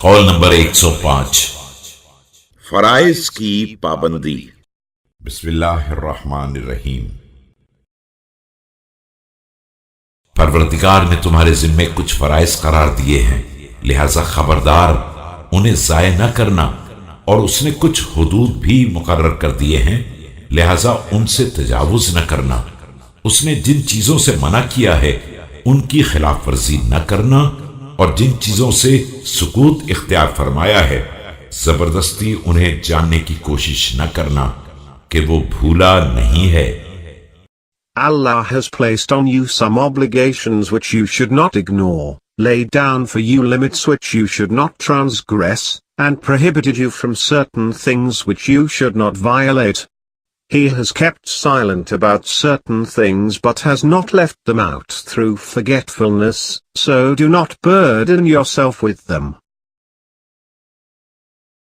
Kaul number 105। फराइज की पाबंदी। बिस्मिल्लाहिर्रहमानिर्रहीम। परवरदिगार ने तुम्हारे जिम्मे कुछ फराइज करार दिए हैं, लिहाजा खबरदार उन्हें जाय न करना। और उसने कुछ हुदूद भी मुकर्रर कर दिए हैं, लिहाजा उनसे तजावुज न करना। उसने जिन चीजों से मना किया है उनकी खिलाफ वर्जी न करना, और जिन चीजों से सुकूत इख्तियार फरमाया है जबरदस्ती उन्हें जानने की कोशिश न करना कि वो भूला नहीं है। Allah has placed on you some obligations which you should not ignore, laid down for you limits which you should not transgress, and prohibited you from certain things which you should not violate. He has kept silent about certain things but has not left them out through forgetfulness, so do not burden yourself with them.